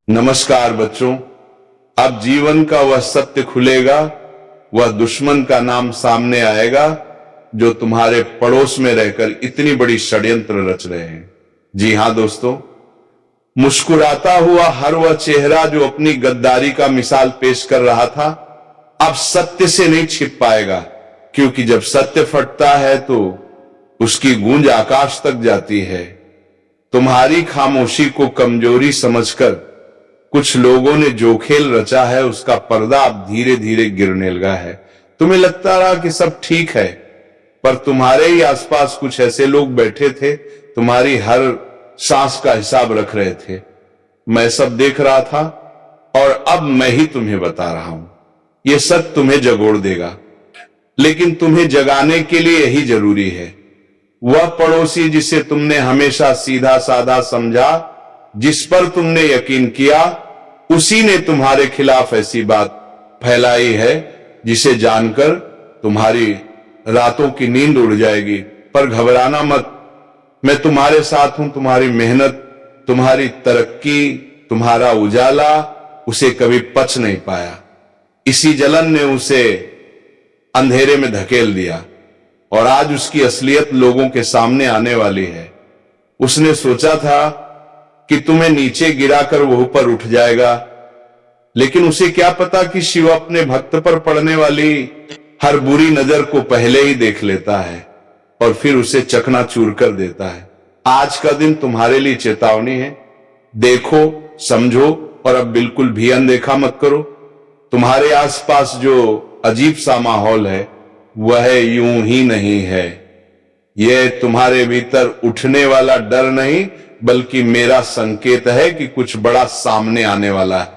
नमस्कार बच्चों। अब जीवन का वह सत्य खुलेगा, वह दुश्मन का नाम सामने आएगा जो तुम्हारे पड़ोस में रहकर इतनी बड़ी षड्यंत्र रच रहे हैं। जी हां दोस्तों, मुस्कुराता हुआ हर वह चेहरा जो अपनी गद्दारी का मिसाल पेश कर रहा था, अब सत्य से नहीं छिप पाएगा, क्योंकि जब सत्य फटता है तो उसकी गूंज आकाश तक जाती है। तुम्हारी खामोशी को कमजोरी समझकर कुछ लोगों ने जो खेल रचा है उसका पर्दा अब धीरे धीरे गिरने लगा है। तुम्हें लगता रहा कि सब ठीक है, पर तुम्हारे ही आसपास कुछ ऐसे लोग बैठे थे, तुम्हारी हर सांस का हिसाब रख रहे थे। मैं सब देख रहा था और अब मैं ही तुम्हें बता रहा हूं। यह सच तुम्हें जगोड़ देगा, लेकिन तुम्हें जगाने के लिए यही जरूरी है। वह पड़ोसी जिसे तुमने हमेशा सीधा साधा समझा, जिस पर तुमने यकीन किया, उसी ने तुम्हारे खिलाफ ऐसी बात फैलाई है जिसे जानकर तुम्हारी रातों की नींद उड़ जाएगी। पर घबराना मत, मैं तुम्हारे साथ हूं। तुम्हारी मेहनत, तुम्हारी तरक्की, तुम्हारा उजाला उसे कभी पच नहीं पाया। इसी जलन ने उसे अंधेरे में धकेल दिया और आज उसकी असलियत लोगों के सामने आने वाली है। उसने सोचा था कि तुम्हें नीचे गिराकर वो ऊपर उठ जाएगा, लेकिन उसे क्या पता कि शिव अपने भक्त पर पड़ने वाली हर बुरी नजर को पहले ही देख लेता है और फिर उसे चकनाचूर कर देता है। आज का दिन तुम्हारे लिए चेतावनी है। देखो, समझो और अब बिल्कुल भी अनदेखा मत करो। तुम्हारे आसपास जो अजीब सा माहौल है वह यूं ही नहीं है। यह तुम्हारे भीतर उठने वाला डर नहीं, बल्कि मेरा संकेत है कि कुछ बड़ा सामने आने वाला है।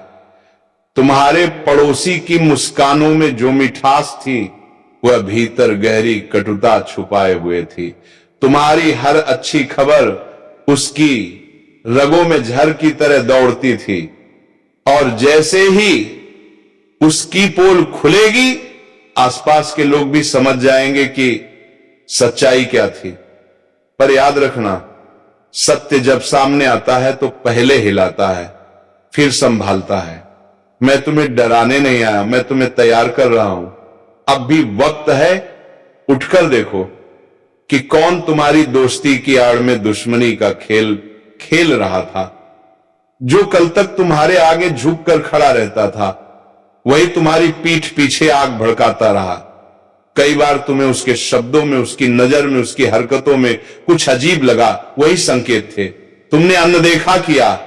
तुम्हारे पड़ोसी की मुस्कानों में जो मिठास थी, वह भीतर गहरी कटुता छुपाए हुए थी। तुम्हारी हर अच्छी खबर उसकी रगों में झर की तरह दौड़ती थी, और जैसे ही उसकी पोल खुलेगी, आसपास के लोग भी समझ जाएंगे कि सच्चाई क्या थी। पर याद रखना, सत्य जब सामने आता है तो पहले हिलाता है, फिर संभालता है। मैं तुम्हें डराने नहीं आया, मैं तुम्हें तैयार कर रहा हूं। अब भी वक्त है, उठकर देखो कि कौन तुम्हारी दोस्ती की आड़ में दुश्मनी का खेल खेल रहा था। जो कल तक तुम्हारे आगे झुक कर खड़ा रहता था, वही तुम्हारी पीठ पीछे आग भड़काता रहा। कई बार तुम्हें उसके शब्दों में, उसकी नजर में, उसकी हरकतों में कुछ अजीब लगा, वही संकेत थे। तुमने अनदेखा किया,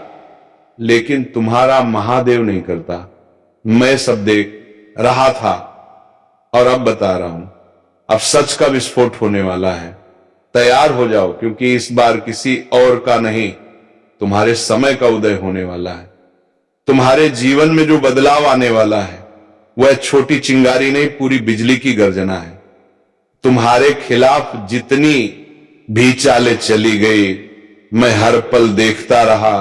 लेकिन तुम्हारा महादेव नहीं करता। मैं सब देख रहा था और अब बता रहा हूं। अब सच का विस्फोट होने वाला है। तैयार हो जाओ, क्योंकि इस बार किसी और का नहीं, तुम्हारे समय का उदय होने वाला है। तुम्हारे जीवन में जो बदलाव आने वाला है वह छोटी चिंगारी नहीं, पूरी बिजली की गर्जना है। तुम्हारे खिलाफ जितनी भी चालें चली गई, मैं हर पल देखता रहा,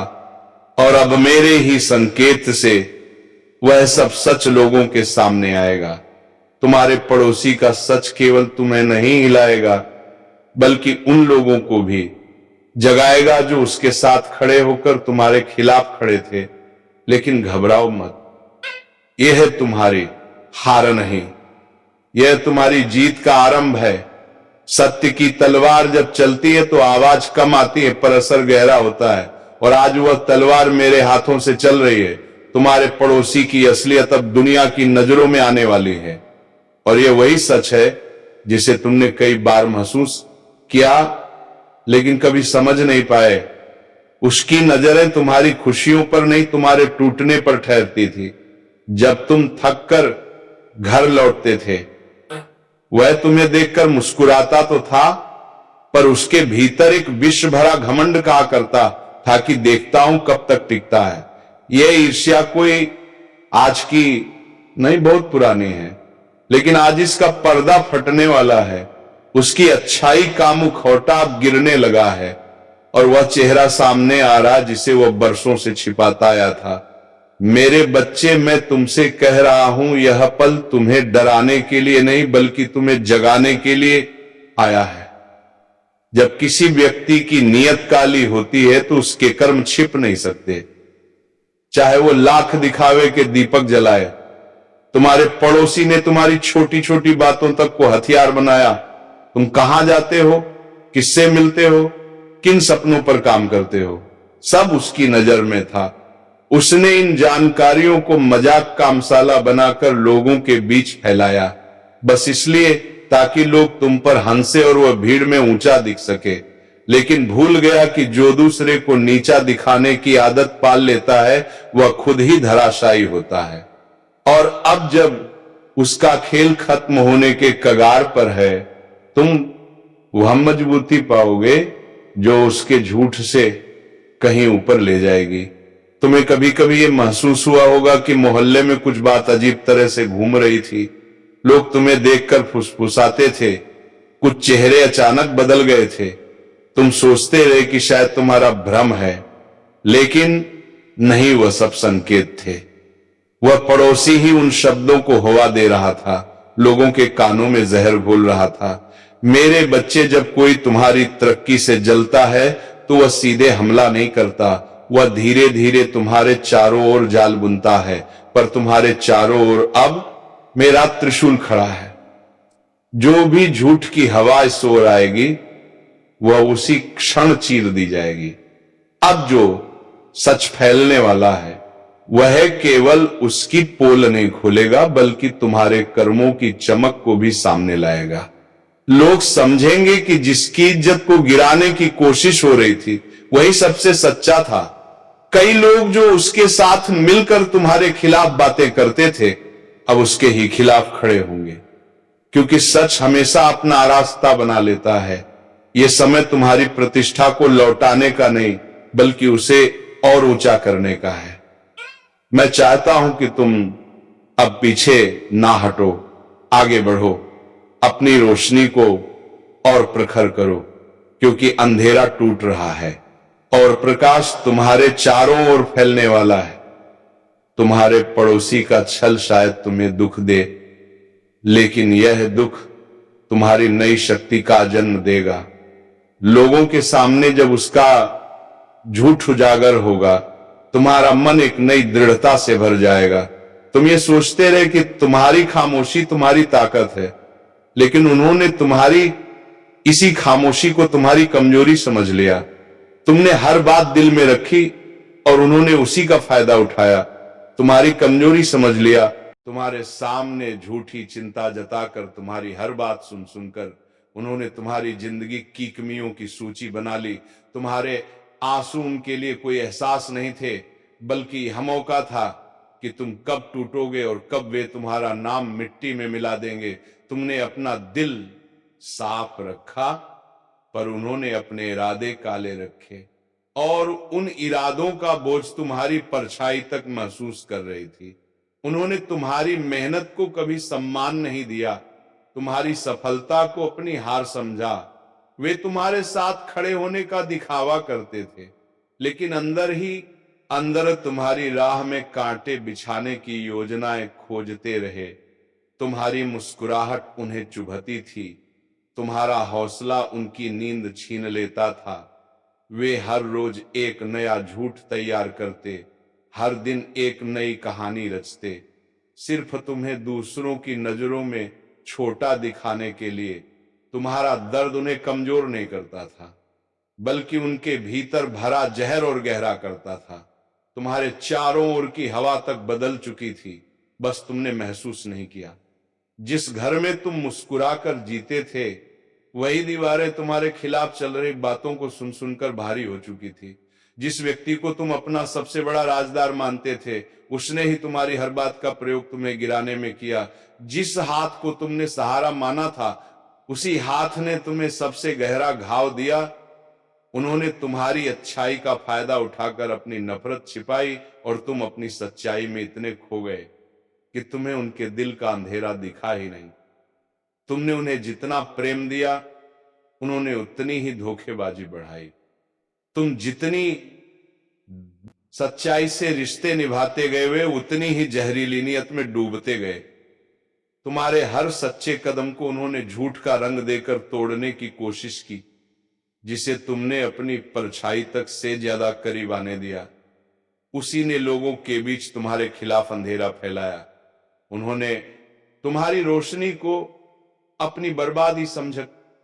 और अब मेरे ही संकेत से वह सब सच लोगों के सामने आएगा। तुम्हारे पड़ोसी का सच केवल तुम्हें नहीं हिलाएगा, बल्कि उन लोगों को भी जगाएगा जो उसके साथ खड़े होकर तुम्हारे खिलाफ खड़े थे। लेकिन घबराओ मत, यह है तुम्हारी हार नहीं, यह तुम्हारी जीत का आरंभ है। सत्य की तलवार जब चलती है तो आवाज कम आती है, पर असर गहरा होता है। और आज वह तलवार मेरे हाथों से चल रही है। तुम्हारे पड़ोसी की असलियत अब दुनिया की नजरों में आने वाली है, और यह वही सच है जिसे तुमने कई बार महसूस किया, लेकिन कभी समझ नहीं पाए। उसकी नजरें तुम्हारी खुशियों पर नहीं, तुम्हारे टूटने पर ठहरती थी। जब तुम थक कर घर लौटते थे, वह तुम्हें देखकर मुस्कुराता तो था, पर उसके भीतर एक विष भरा घमंड कहा करता था कि देखता हूं कब तक टिकता है। यह ईर्ष्या कोई आज की नहीं, बहुत पुरानी है, लेकिन आज इसका पर्दा फटने वाला है। उसकी अच्छाई का मुखौटा अब गिरने लगा है, और वह चेहरा सामने आ रहा जिसे वह बरसों से छिपाता आया था। मेरे बच्चे, मैं तुमसे कह रहा हूं, यह पल तुम्हें डराने के लिए नहीं, बल्कि तुम्हें जगाने के लिए आया है। जब किसी व्यक्ति की नीयत काली होती है तो उसके कर्म छिप नहीं सकते। चाहे वो लाख दिखावे के दीपक जलाए। तुम्हारे पड़ोसी ने तुम्हारी छोटी छोटी बातों तक को हथियार बनाया। तुम कहां जाते हो, किससे मिलते हो, किन सपनों पर काम करते हो, सब उसकी नजर में था। उसने इन जानकारियों को मजाक का मसाला बनाकर लोगों के बीच फैलाया, बस इसलिए ताकि लोग तुम पर हंसे और वह भीड़ में ऊंचा दिख सके। लेकिन भूल गया कि जो दूसरे को नीचा दिखाने की आदत पाल लेता है वह खुद ही धराशायी होता है। और अब जब उसका खेल खत्म होने के कगार पर है, तुम वह मजबूती पाओगे जो उसके झूठ से कहीं ऊपर ले जाएगी। तुम्हें कभी कभी यह महसूस हुआ होगा कि मोहल्ले में कुछ बात अजीब तरह से घूम रही थी। लोग तुम्हें देखकर फुसफुसाते थे, कुछ चेहरे अचानक बदल गए थे। तुम सोचते रहे कि शायद तुम्हारा भ्रम है, लेकिन नहीं, वह सब संकेत थे। वह पड़ोसी ही उन शब्दों को हवा दे रहा था, लोगों के कानों में जहर घोल रहा था। मेरे बच्चे, जब कोई तुम्हारी तरक्की से जलता है तो वह सीधे हमला नहीं करता, वह धीरे धीरे तुम्हारे चारों ओर जाल बुनता है। पर तुम्हारे चारों ओर अब मेरा त्रिशूल खड़ा है। जो भी झूठ की हवा इस ओर आएगी वह उसी क्षण चीर दी जाएगी। अब जो सच फैलने वाला है वह केवल उसकी पोल नहीं खोलेगा, बल्कि तुम्हारे कर्मों की चमक को भी सामने लाएगा। लोग समझेंगे कि जिसकी इज्जत को गिराने की कोशिश हो रही थी वही सबसे सच्चा था। कई लोग जो उसके साथ मिलकर तुम्हारे खिलाफ बातें करते थे अब उसके ही खिलाफ खड़े होंगे, क्योंकि सच हमेशा अपना रास्ता बना लेता है। यह समय तुम्हारी प्रतिष्ठा को लौटाने का नहीं, बल्कि उसे और ऊंचा करने का है। मैं चाहता हूं कि तुम अब पीछे ना हटो, आगे बढ़ो, अपनी रोशनी को और प्रखर करो, क्योंकि अंधेरा टूट रहा है और प्रकाश तुम्हारे चारों ओर फैलने वाला है। तुम्हारे पड़ोसी का छल शायद तुम्हें दुख दे, लेकिन यह दुख तुम्हारी नई शक्ति का जन्म देगा। लोगों के सामने जब उसका झूठ उजागर होगा, तुम्हारा मन एक नई दृढ़ता से भर जाएगा। तुम ये सोचते रहे कि तुम्हारी खामोशी तुम्हारी ताकत है, लेकिन उन्होंने तुम्हारी इसी खामोशी को तुम्हारी कमजोरी समझ लिया। तुमने हर बात दिल में रखी और उन्होंने उसी का फायदा उठाया। तुम्हारी कमजोरी समझ लिया, तुम्हारे सामने झूठी चिंता जताकर तुम्हारी हर बात सुन सुनकर उन्होंने तुम्हारी जिंदगी की कमियों की सूची बना ली। तुम्हारे आंसू उनके लिए कोई एहसास नहीं थे, बल्कि यह मौका था कि तुम कब टूटोगे और कब वे तुम्हारा नाम मिट्टी में मिला देंगे। तुमने अपना दिल साफ रखा, पर उन्होंने अपने इरादे काले रखे और उन इरादों का बोझ तुम्हारी परछाई तक महसूस कर रही थी। उन्होंने तुम्हारी मेहनत को कभी सम्मान नहीं दिया, तुम्हारी सफलता को अपनी हार समझा। वे तुम्हारे साथ खड़े होने का दिखावा करते थे, लेकिन अंदर ही अंदर तुम्हारी राह में कांटे बिछाने की योजनाएं खोजते रहे। तुम्हारी मुस्कुराहट उन्हें चुभती थी, तुम्हारा हौसला उनकी नींद छीन लेता था। वे हर रोज एक नया झूठ तैयार करते, हर दिन एक नई कहानी रचते, सिर्फ तुम्हें दूसरों की नजरों में छोटा दिखाने के लिए। तुम्हारा दर्द उन्हें कमजोर नहीं करता था, बल्कि उनके भीतर भरा जहर और गहरा करता था। तुम्हारे चारों ओर की हवा तक बदल चुकी थी, बस तुमने महसूस नहीं किया। जिस घर में तुम मुस्कुराकर जीते थे, वही दीवारें तुम्हारे खिलाफ चल रही बातों को सुन सुनकर भारी हो चुकी थी। जिस व्यक्ति को तुम अपना सबसे बड़ा राजदार मानते थे, उसने ही तुम्हारी हर बात का प्रयोग तुम्हें गिराने में किया। जिस हाथ को तुमने सहारा माना था, उसी हाथ ने तुम्हें सबसे गहरा घाव दिया। उन्होंने तुम्हारी अच्छाई का फायदा उठाकर अपनी नफरत छिपाई और तुम अपनी सच्चाई में इतने खो गए कि तुम्हें उनके दिल का अंधेरा दिखा ही नहीं। तुमने उन्हें जितना प्रेम दिया, उन्होंने उतनी ही धोखेबाजी बढ़ाई। तुम जितनी सच्चाई से रिश्ते निभाते गए, वे उतनी ही जहरीली नीयत में डूबते गए। तुम्हारे हर सच्चे कदम को उन्होंने झूठ का रंग देकर तोड़ने की कोशिश की, जिसे तुमने अपनी परछाई तक से ज्यादा करीब आने दिया। उसी ने लोगों के बीच तुम्हारे खिलाफ अंधेरा फैलाया। उन्होंने तुम्हारी रोशनी को अपनी बर्बादी समझ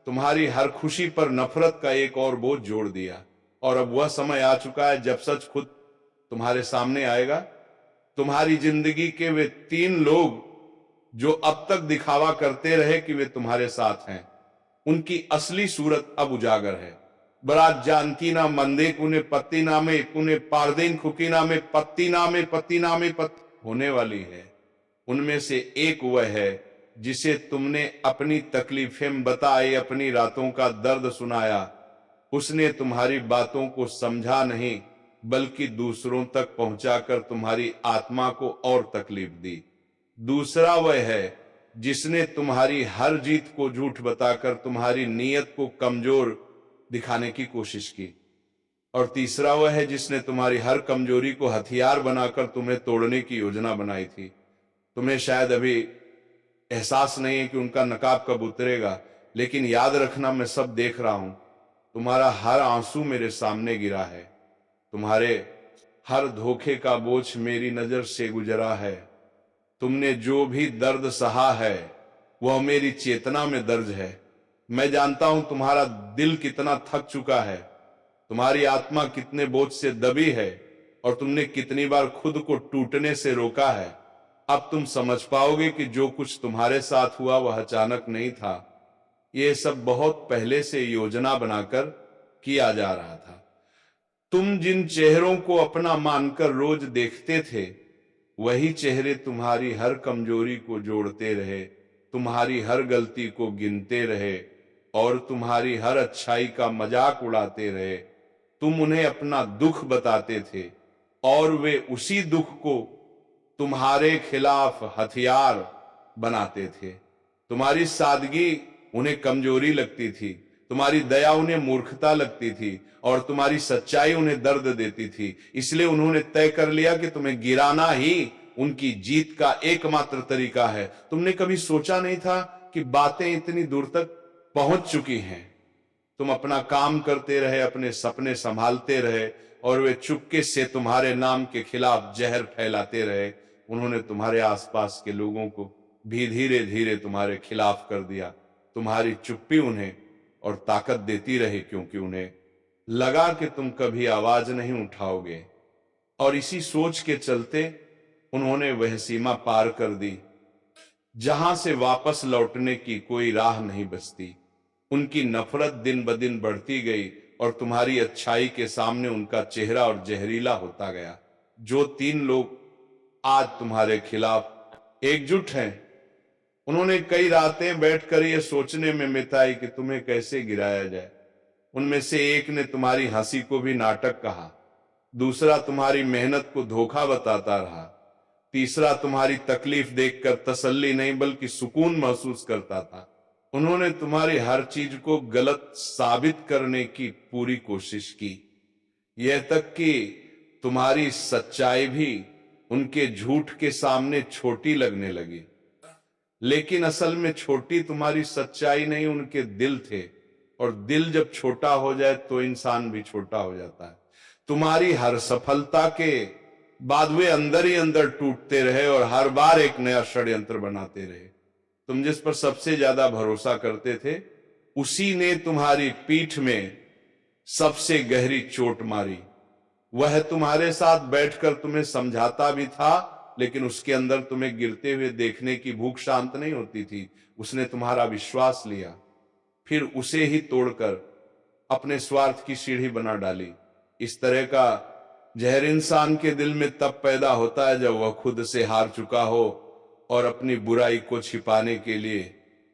तुम्हारी हर खुशी पर नफरत का एक और बोझ जोड़ दिया। और अब वह समय आ चुका है जब सच खुद तुम्हारे सामने आएगा। तुम्हारी जिंदगी के वे 3 लोग जो अब तक दिखावा करते रहे कि वे तुम्हारे साथ हैं, उनकी असली सूरत अब उजागर है। बरात जानकी ना मंदे कुने पत्ती नामे कुने पारदेन खुकी नामे पत्ती नामे पत्ती नामे पत्ती होने वाली है। उनमें से एक वह है जिसे तुमने अपनी तकलीफें बताई, अपनी रातों का दर्द सुनाया। उसने तुम्हारी बातों को समझा नहीं बल्कि दूसरों तक पहुंचाकर तुम्हारी आत्मा को और तकलीफ दी। दूसरा वह है जिसने तुम्हारी हर जीत को झूठ बताकर तुम्हारी नीयत को कमजोर दिखाने की कोशिश की। और तीसरा वह है जिसने तुम्हारी हर कमजोरी को हथियार बनाकर तुम्हें तोड़ने की योजना बनाई थी। तुम्हें शायद अभी एहसास नहीं है कि उनका नकाब कब उतरेगा, लेकिन याद रखना, मैं सब देख रहा हूं। तुम्हारा हर आंसू मेरे सामने गिरा है। तुम्हारे हर धोखे का बोझ मेरी नजर से गुजरा है। तुमने जो भी दर्द सहा है वह मेरी चेतना में दर्ज है। मैं जानता हूं तुम्हारा दिल कितना थक चुका है, तुम्हारी आत्मा कितने बोझ से दबी है और तुमने कितनी बार खुद को टूटने से रोका है। अब तुम समझ पाओगे कि जो कुछ तुम्हारे साथ हुआ वह अचानक नहीं था। यह सब बहुत पहले से योजना बनाकर किया जा रहा था। तुम जिन चेहरों को अपना मानकर रोज देखते थे, वही चेहरे तुम्हारी हर कमजोरी को जोड़ते रहे, तुम्हारी हर गलती को गिनते रहे और तुम्हारी हर अच्छाई का मजाक उड़ाते रहे। तुम उन्हें अपना दुख बताते थे और वे उसी दुख को तुम्हारे खिलाफ हथियार बनाते थे। तुम्हारी सादगी उन्हें कमजोरी लगती थी, तुम्हारी दया उन्हें मूर्खता लगती थी और तुम्हारी सच्चाई उन्हें दर्द देती थी। इसलिए उन्होंने तय कर लिया कि तुम्हें गिराना ही उनकी जीत का एकमात्र तरीका है। तुमने कभी सोचा नहीं था कि बातें इतनी दूर तक पहुंच चुकी हैं। तुम अपना काम करते रहे, अपने सपने संभालते रहे और वे चुपके से तुम्हारे नाम के खिलाफ जहर फैलाते रहे। उन्होंने तुम्हारे आसपास के लोगों को भी धीरे धीरे तुम्हारे खिलाफ कर दिया। तुम्हारी चुप्पी उन्हें और ताकत देती रही, क्योंकि उन्हें लगा कि तुम कभी आवाज नहीं उठाओगे। और इसी सोच के चलते उन्होंने वह सीमा पार कर दी जहां से वापस लौटने की कोई राह नहीं बचती। उनकी नफरत दिन ब दिन बढ़ती गई और तुम्हारी अच्छाई के सामने उनका चेहरा और जहरीला होता गया। जो 3 लोग आज तुम्हारे खिलाफ एकजुट हैं, उन्होंने कई रातें बैठकर यह सोचने में बिताई कि तुम्हें कैसे गिराया जाए। उनमें से एक ने तुम्हारी हंसी को भी नाटक कहा, दूसरा तुम्हारी मेहनत को धोखा बताता रहा, तीसरा तुम्हारी तकलीफ देखकर तसल्ली नहीं बल्कि सुकून महसूस करता था। उन्होंने तुम्हारी हर चीज को गलत साबित करने की पूरी कोशिश की, यह तक कि तुम्हारी सच्चाई भी उनके झूठ के सामने छोटी लगने लगी। लेकिन असल में छोटी तुम्हारी सच्चाई नहीं, उनके दिल थे। और दिल जब छोटा हो जाए तो इंसान भी छोटा हो जाता है। तुम्हारी हर सफलता के बाद वे अंदर ही अंदर टूटते रहे और हर बार एक नया षड्यंत्र बनाते रहे। तुम जिस पर सबसे ज्यादा भरोसा करते थे, उसी ने तुम्हारी पीठ में सबसे गहरी चोट मारी। वह तुम्हारे साथ बैठकर तुम्हें समझाता भी था, लेकिन उसके अंदर तुम्हें गिरते हुए देखने की भूख शांत नहीं होती थी। उसने तुम्हारा विश्वास लिया, फिर उसे ही तोड़कर अपने स्वार्थ की सीढ़ी बना डाली। इस तरह का जहर इंसान के दिल में तब पैदा होता है जब वह खुद से हार चुका हो और अपनी बुराई को छिपाने के लिए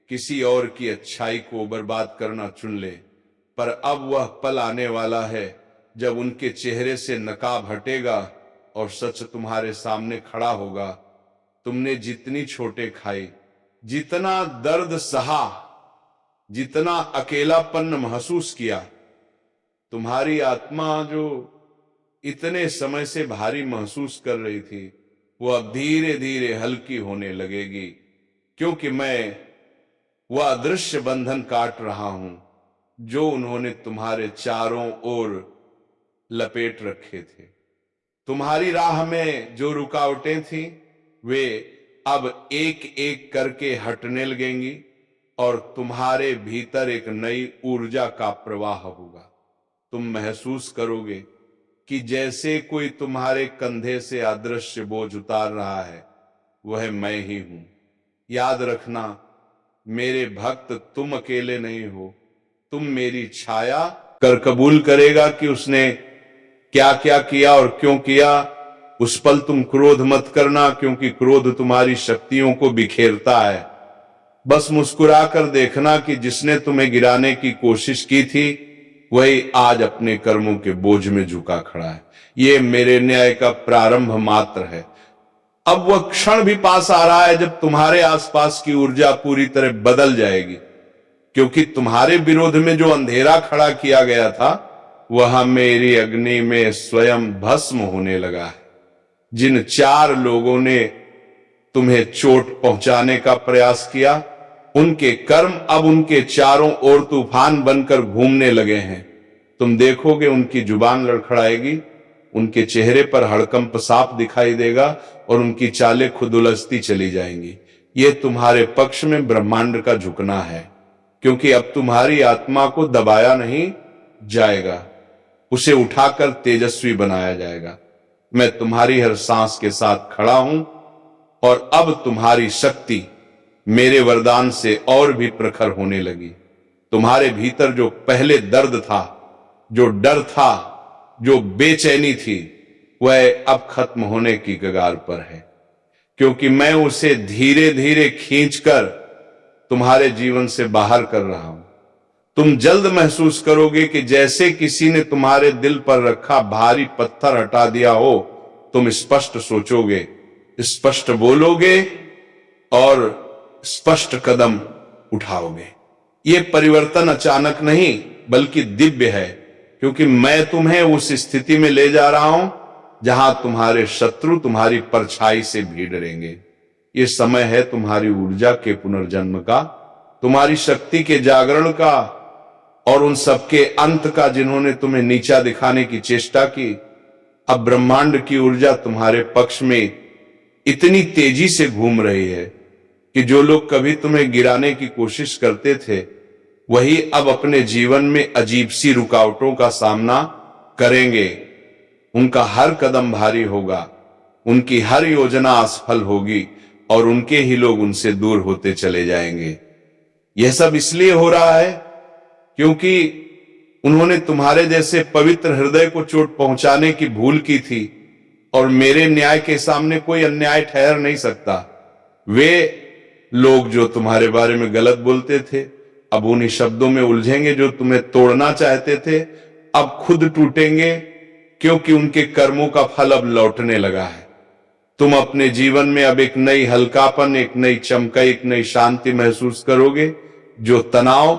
किसी और की अच्छाई को बर्बाद करना चुन ले। पर अब वह पल आने वाला है जब उनके चेहरे से नकाब हटेगा और सच तुम्हारे सामने खड़ा होगा। तुमने जितनी छोटे खाई, जितना दर्द सहा, जितना अकेलापन महसूस किया, तुम्हारी आत्मा जो इतने समय से भारी महसूस कर रही थी, वह अब धीरे धीरे हल्की होने लगेगी, क्योंकि मैं वह अदृश्य बंधन काट रहा हूं जो उन्होंने तुम्हारे चारों ओर लपेट रखे थे। तुम्हारी राह में जो रुकावटें थी वे अब एक एक करके हटने लगेंगी और तुम्हारे भीतर एक नई ऊर्जा का प्रवाह होगा। तुम महसूस करोगे कि जैसे कोई तुम्हारे कंधे से अदृश्य बोझ उतार रहा है, वह मैं ही हूं। याद रखना मेरे भक्त, तुम अकेले नहीं हो। तुम मेरी छाया कर कबूल करेगा कि उसने क्या क्या किया और क्यों किया। उस पल तुम क्रोध मत करना, क्योंकि क्रोध तुम्हारी शक्तियों को बिखेरता है। बस मुस्कुराकर देखना कि जिसने तुम्हें गिराने की कोशिश की थी वही आज अपने कर्मों के बोझ में झुका खड़ा है। ये मेरे न्याय का प्रारंभ मात्र है। अब वह क्षण भी पास आ रहा है जब तुम्हारे आसपास की ऊर्जा पूरी तरह बदल जाएगी, क्योंकि तुम्हारे विरोध में जो अंधेरा खड़ा किया गया था वह मेरी अग्नि में स्वयं भस्म होने लगा है। जिन 4 लोगों ने तुम्हें चोट पहुंचाने का प्रयास किया, उनके कर्म अब उनके चारों ओर तूफान बनकर घूमने लगे हैं। तुम देखोगे उनकी जुबान लड़खड़ाएगी, उनके चेहरे पर हड़कंप साफ दिखाई देगा और उनकी चालें खुद उलझती चली जाएंगी। ये तुम्हारे पक्ष में ब्रह्मांड का झुकना है, क्योंकि अब तुम्हारी आत्मा को दबाया नहीं जाएगा, उसे उठाकर तेजस्वी बनाया जाएगा। मैं तुम्हारी हर सांस के साथ खड़ा हूं और अब तुम्हारी शक्ति मेरे वरदान से और भी प्रखर होने लगी। तुम्हारे भीतर जो पहले दर्द था, जो डर था, जो बेचैनी थी, वह अब खत्म होने की कगार पर है, क्योंकि मैं उसे धीरे धीरे खींचकर तुम्हारे जीवन से बाहर कर रहा हूं। तुम जल्द महसूस करोगे कि जैसे किसी ने तुम्हारे दिल पर रखा भारी पत्थर हटा दिया हो। तुम स्पष्ट सोचोगे, स्पष्ट बोलोगे और स्पष्ट कदम उठाओगे। ये परिवर्तन अचानक नहीं बल्कि दिव्य है, क्योंकि मैं तुम्हें उस स्थिति में ले जा रहा हूं जहां तुम्हारे शत्रु तुम्हारी परछाई से भी डरेंगे। ये समय है तुम्हारी ऊर्जा के पुनर्जन्म का, तुम्हारी शक्ति के जागरण का और उन सबके अंत का जिन्होंने तुम्हें नीचा दिखाने की चेष्टा की। अब ब्रह्मांड की ऊर्जा तुम्हारे पक्ष में इतनी तेजी से घूम रही है कि जो लोग कभी तुम्हें गिराने की कोशिश करते थे वही अब अपने जीवन में अजीब सी रुकावटों का सामना करेंगे। उनका हर कदम भारी होगा, उनकी हर योजना असफल होगी और उनके ही लोग उनसे दूर होते चले जाएंगे। यह सब इसलिए हो रहा है क्योंकि उन्होंने तुम्हारे जैसे पवित्र हृदय को चोट पहुंचाने की भूल की थी और मेरे न्याय के सामने कोई अन्याय ठहर नहीं सकता। वे लोग जो तुम्हारे बारे में गलत बोलते थे अब उन्हीं शब्दों में उलझेंगे। जो तुम्हें तोड़ना चाहते थे अब खुद टूटेंगे, क्योंकि उनके कर्मों का फल अब लौटने लगा है। तुम अपने जीवन में अब एक नई हल्कापन, एक नई चमक, एक नई शांति महसूस करोगे। जो तनाव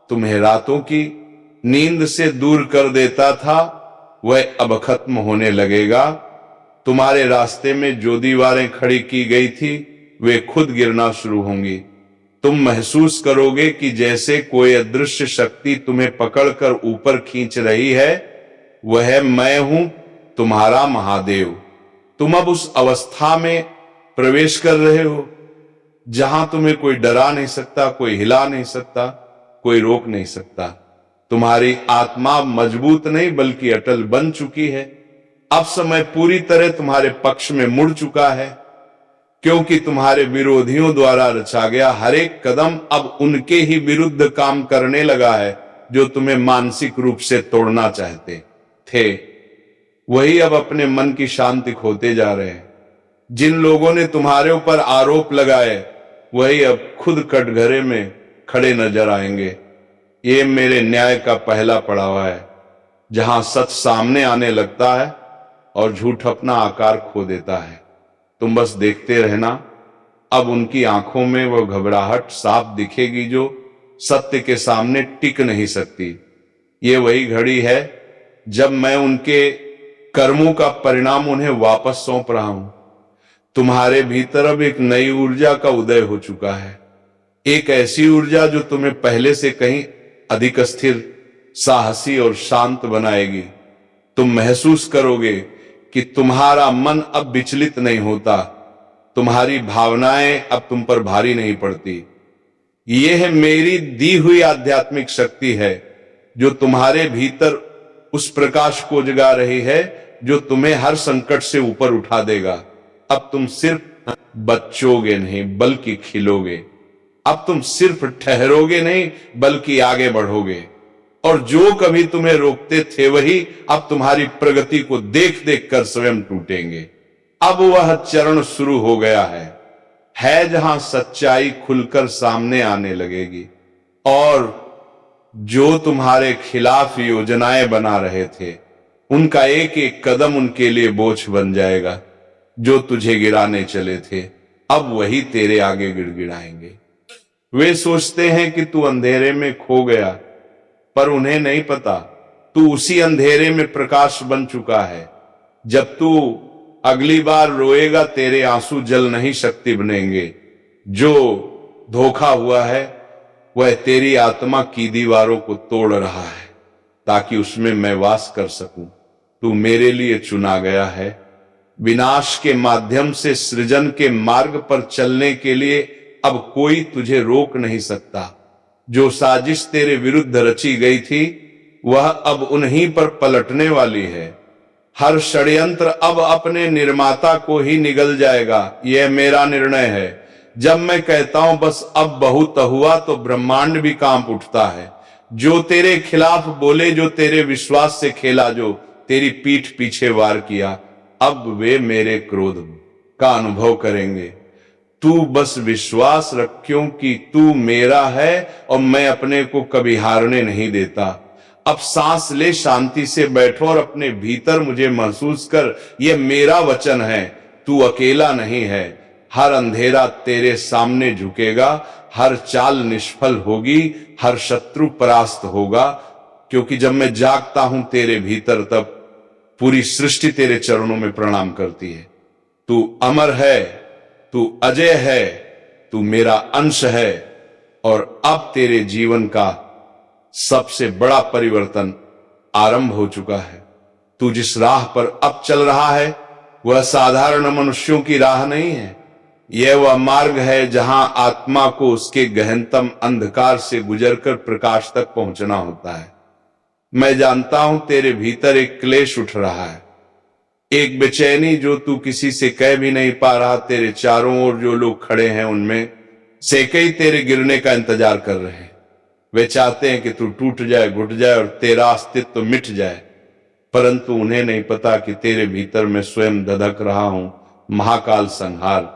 तुम्हें रातों की नींद से दूर कर देता था वह अब खत्म होने लगेगा। तुम्हारे रास्ते में जो दीवारें खड़ी की गई थी वे खुद गिरना शुरू होंगी। तुम महसूस करोगे कि जैसे कोई अदृश्य शक्ति तुम्हें पकड़कर ऊपर खींच रही है। वह मैं हूं, तुम्हारा महादेव। तुम अब उस अवस्था में प्रवेश कर रहे हो जहां तुम्हें कोई डरा नहीं सकता, कोई हिला नहीं सकता, कोई रोक नहीं सकता। तुम्हारी आत्मा मजबूत नहीं बल्कि अटल बन चुकी है। अब समय पूरी तरह तुम्हारे पक्ष में मुड़ चुका है, क्योंकि तुम्हारे विरोधियों द्वारा रचा गया हर एक कदम अब उनके ही विरुद्ध काम करने लगा है जो तुम्हें मानसिक रूप से तोड़ना चाहते थे। वही अब अपने मन की शांति खोते जा रहे हैं। जिन लोगों ने तुम्हारे ऊपर आरोप लगाए वही अब खुद कटघरे में खड़े नजर आएंगे। ये मेरे न्याय का पहला पड़ाव है, जहां सच सामने आने लगता है और झूठ अपना आकार खो देता है। तुम बस देखते रहना। अब उनकी आंखों में वो घबराहट साफ दिखेगी जो सत्य के सामने टिक नहीं सकती। ये वही घड़ी है जब मैं उनके कर्मों का परिणाम उन्हें वापस सौंप रहा हूं। तुम्हारे भीतर अब एक नई ऊर्जा का उदय हो चुका है, एक ऐसी ऊर्जा जो तुम्हें पहले से कहीं अधिक स्थिर, साहसी और शांत बनाएगी। तुम महसूस करोगे कि तुम्हारा मन अब विचलित नहीं होता, तुम्हारी भावनाएं अब तुम पर भारी नहीं पड़ती। यह मेरी दी हुई आध्यात्मिक शक्ति है जो तुम्हारे भीतर उस प्रकाश को जगा रही है जो तुम्हें हर संकट से ऊपर उठा देगा। अब तुम सिर्फ बचोगे नहीं बल्कि खिलोगे। अब तुम सिर्फ ठहरोगे नहीं बल्कि आगे बढ़ोगे। और जो कभी तुम्हें रोकते थे वही अब तुम्हारी प्रगति को देख देख कर स्वयं टूटेंगे। अब वह चरण शुरू हो गया है जहां सच्चाई खुलकर सामने आने लगेगी और जो तुम्हारे खिलाफ योजनाएं बना रहे थे उनका एक एक कदम उनके लिए बोझ बन जाएगा। जो तुझे गिराने चले थे अब वही तेरे आगे गिड़गिड़ाएंगे। वे सोचते हैं कि तू अंधेरे में खो गया, पर उन्हें नहीं पता तू उसी अंधेरे में प्रकाश बन चुका है। जब तू अगली बार रोएगा तेरे आंसू जल नहीं शक्ति बनेंगे। जो धोखा हुआ है वह तेरी आत्मा की दीवारों को तोड़ रहा है ताकि उसमें मैं वास कर सकूं। तू मेरे लिए चुना गया है। विनाश के माध्यम से सृजन के मार्ग पर चलने के लिए अब कोई तुझे रोक नहीं सकता। जो साजिश तेरे विरुद्ध रची गई थी वह अब उन्हीं पर पलटने वाली है। हर षड्यंत्र अब अपने निर्माता को ही निगल जाएगा। यह मेरा निर्णय है। जब मैं कहता हूं बस अब बहुत हुआ तो ब्रह्मांड भी कांप उठता है। जो तेरे खिलाफ बोले, जो तेरे विश्वास से खेला, जो तेरी पीठ पीछे वार किया, अब वे मेरे क्रोध का अनुभव करेंगे। तू बस विश्वास रख क्योंकि तू मेरा है और मैं अपने को कभी हारने नहीं देता। अब सांस ले, शांति से बैठो और अपने भीतर मुझे महसूस कर। यह मेरा वचन है, तू अकेला नहीं है। हर अंधेरा तेरे सामने झुकेगा, हर चाल निष्फल होगी, हर शत्रु परास्त होगा। क्योंकि जब मैं जागता हूं तेरे भीतर तब पूरी सृष्टि तेरे चरणों में प्रणाम करती है। तू अमर है, तू अजय है, तू मेरा अंश है और अब तेरे जीवन का सबसे बड़ा परिवर्तन आरंभ हो चुका है। तू जिस राह पर अब चल रहा है वह साधारण मनुष्यों की राह नहीं है। यह वह मार्ग है जहां आत्मा को उसके गहनतम अंधकार से गुजरकर प्रकाश तक पहुंचना होता है। मैं जानता हूं तेरे भीतर एक क्लेश उठ रहा है, एक बेचैनी जो तू किसी से कह भी नहीं पा रहा। तेरे चारों ओर जो लोग खड़े हैं उनमें से कई तेरे गिरने का इंतजार कर रहे हैं। वे चाहते हैं कि तू टूट जाए, घुट जाए और तेरा अस्तित्व मिट जाए, परंतु उन्हें नहीं पता कि तेरे भीतर मैं स्वयं धधक रहा हूं। महाकाल संहार